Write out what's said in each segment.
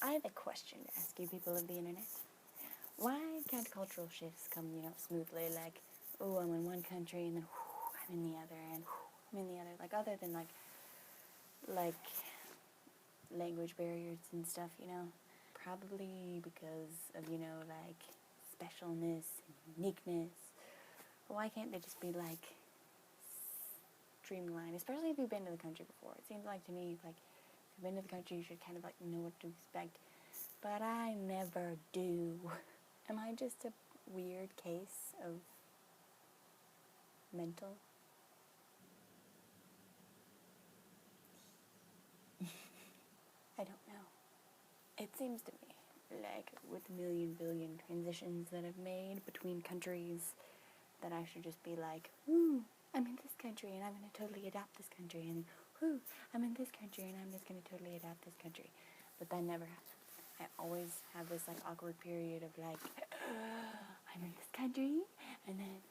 I have a question to ask you, people of the internet. Why can't cultural shifts come, smoothly? Like, oh, I'm in one country, and then I'm in the other, and I'm in the other. Like, other than like language barriers and stuff, Probably because of, like specialness and uniqueness. But why can't they just be like streamlined? Especially if you've been to the country before. It seems like to me, like, if you've been to the country, you should kind of like know what to expect. But I never do. Am I just a weird case of mental? I don't know. It seems to me like with a million billion transitions that I've made between countries that I should just be like, whoo, I'm in this country and I'm going to totally adopt this country, and whoo, I'm in this country and I'm just going to totally adopt this country. But that never happens. I always have this like awkward period of like, I'm in this country, and then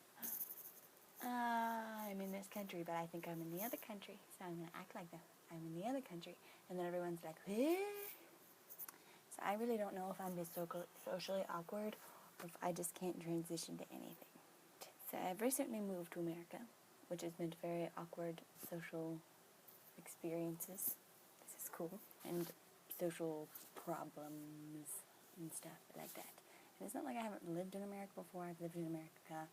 I'm in this country, but I think I'm in the other country, so I'm going to act like I'm in the other country. And then everyone's like, what? So I really don't know if I'm just socially awkward or if I just can't transition to anything. So I've recently moved to America, which has been very awkward social experiences. This is cool. And social problems and stuff like that. And it's not like I haven't lived in America before. I've lived in America.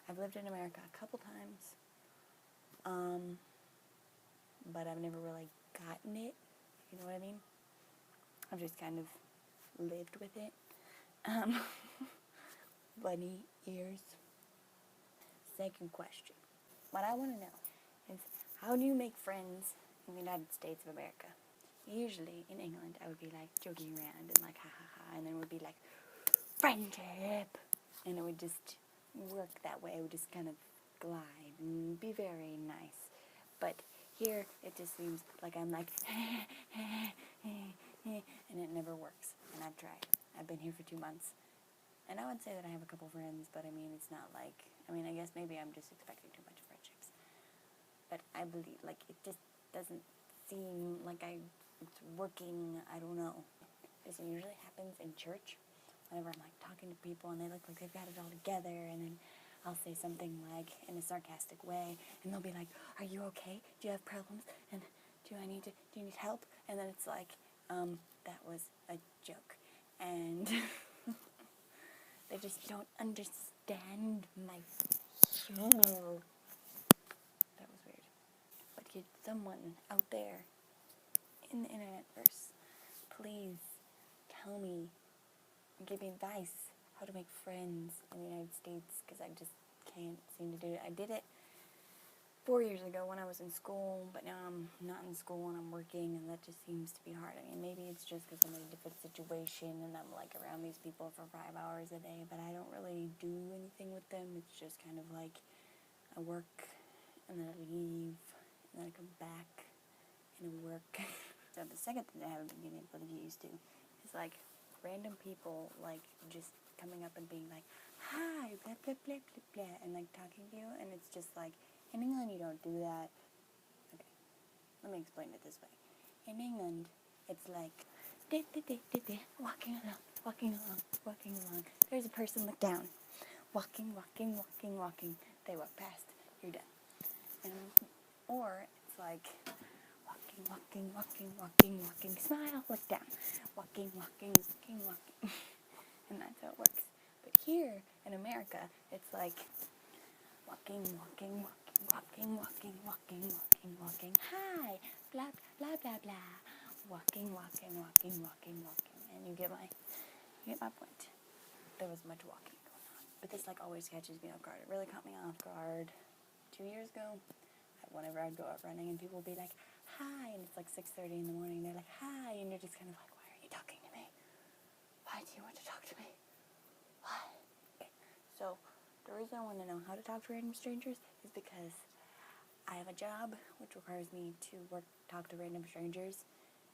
I've lived in America a couple times. But I've never really gotten it. You know what I mean? I've just kind of lived with it. Bunny ears. Second question. What I want to know is, how do you make friends in the United States of America? Usually in England, I would be like joking around and like ha ha ha, and then it would be like friendship, and it would just work that way. It would just kind of glide and be very nice. But here, it just seems like I'm like and it never works. And I've tried. I've been here for 2 months. And I would say that I have a couple friends, but I mean, it's not like, I guess maybe I'm just expecting too much friendships. But I believe, like, it just doesn't seem like it's working. I don't know. This usually happens in church, whenever I'm, like, talking to people and they look like they've got it all together, and then I'll say something, like, in a sarcastic way, and they'll be like, are you okay? Do you have problems? And do you need help? And then it's like, that was a joke. And they just don't understand my humor. That was weird. But could someone out there in the internetverse please tell me and give me advice how to make friends in the United States, because I just can't seem to do it. I did it 4 years ago when I was in school, but now I'm not in school and I'm working, and that just seems to be hard. I mean, maybe it's just because I'm in a different situation and I'm like around these people for 5 hours a day, but I don't really do anything with them. It's just kind of like I work and then I leave and then I come back and I work. So the second thing I haven't been able to get used to is like random people like just coming up and being like, hi, blah, blah, blah, blah, blah, and like talking to you, and it's just like, in England, you don't do that. Okay, let me explain it this way. In England, it's like, walking along. There's a person, look down. Walking. They walk past, you're done. Or it's like, walking, smile, look down. Walking. And that's how it works. But here, in America, it's like, walking. Hi, blah, blah, blah, blah. Walking. And you get my point. There was much walking going on. But this, like, always catches me off guard. It really caught me off guard 2 years ago. Whenever I'd go out running and people would be like, hi, and it's like 6:30 in the morning. They're like, hi, and you're just kind of like, why are you talking to me? Why do you want to talk to me? Why? Okay, so the reason I want to know how to talk to random strangers is because I have a job which requires me to talk to random strangers,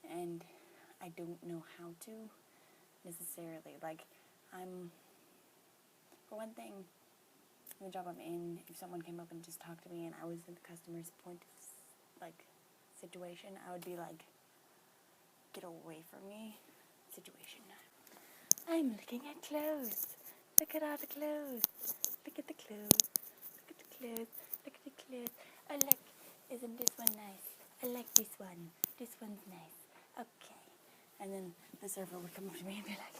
and I don't know how to necessarily. Like, for one thing, the job I'm in, if someone came up and just talked to me and I was in the customer's point of, like, situation, I would be like, get away from me situation. I'm looking at clothes. Look at all the clothes. Look at the clothes. Look at the clothes. Look at the clothes. Oh look, isn't this one nice? I like this one. This one's nice. Okay. And then the server would come up to me and be like,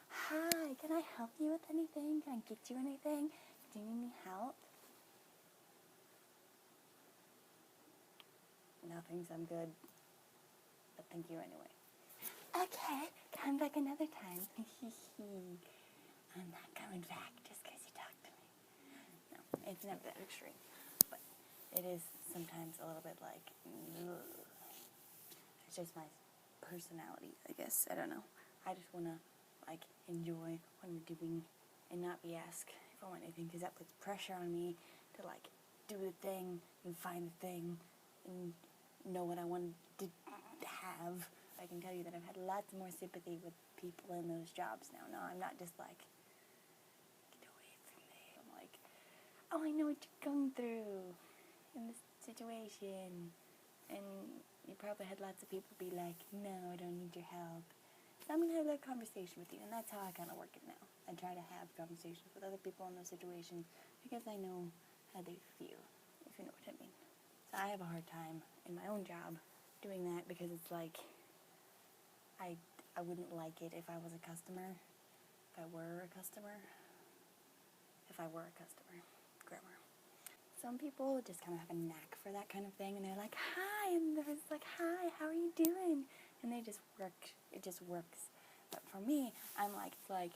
hi, can I help you with anything? Can I get you anything? Do you need any help? No thanks, I'm good. But thank you anyway. Okay, come back another time. I'm not coming back just because you talked to me. No, it's never that extreme. But it is sometimes a little bit like, ugh. It's just my personality, I guess. I don't know. I just want to, like, enjoy what I'm doing and not be asked if I want anything, because that puts pressure on me to, like, do the thing and find the thing and know what I want to have. I can tell you that I've had lots more sympathy with people in those jobs now. No, I'm not just like, get away from me. I'm like, oh, I know what you're going through in this situation. And you probably had lots of people be like, no, I don't need your help. So I'm going to have that conversation with you, and that's how I kind of work it now. I try to have conversations with other people in those situations because I know how they feel, if you know what I mean. So I have a hard time in my own job doing that because it's like, I wouldn't like it if I was a customer, if I were a customer, grammar. Some people just kind of have a knack for that kind of thing, and they're like, hi, and they're just like, hi, how are you doing? And they just work, it just works. But for me, I'm like, it's like,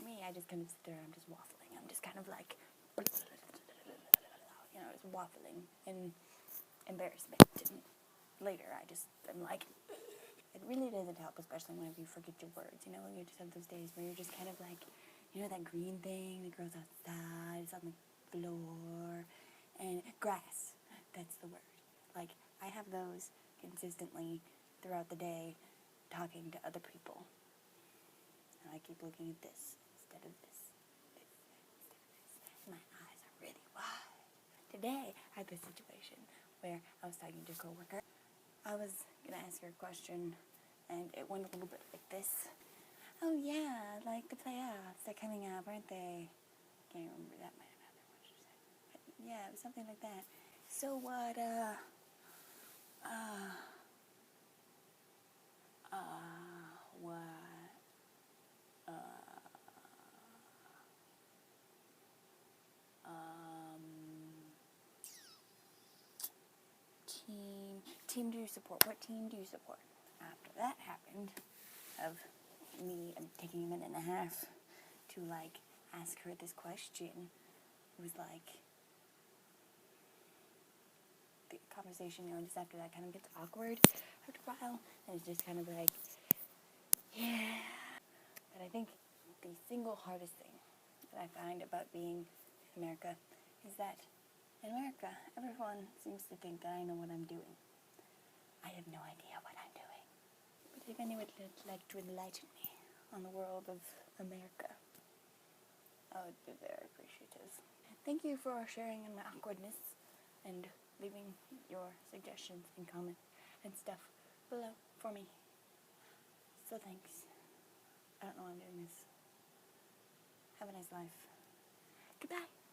me, I just kind of sit there and I'm just waffling. I'm just kind of like, you know, just waffling in embarrassment. And later, I'm like, it really doesn't help, especially whenever you forget your words, you know? You just have those days where you're just kind of like, you know that green thing that grows outside, it's on the floor, and grass, that's the word. Like, I have those consistently throughout the day, talking to other people. And I keep looking at this instead of this. My eyes are really wide. Today, I had this situation where I was talking to a coworker. I was going to ask her a question, and it went a little bit like this. Oh yeah, like the playoffs, they're coming up, aren't they? Can't remember, that might have happened what she said. But yeah, it was something like that. So what, team do you support? What team do you support? After that happened, of me taking a minute and a half to, like, ask her this question, it was like, the conversation, you know, just after that kind of gets awkward after a while, and it's just kind of like, yeah. But I think the single hardest thing that I find about being in America is that in America, everyone seems to think that I know what I'm doing. I have no idea what I'm doing. But if anyone would like to enlighten me on the world of America, I would be very appreciative. Thank you for sharing in my awkwardness and leaving your suggestions and comments and stuff below for me. So thanks. I don't know why I'm doing this. Have a nice life. Goodbye.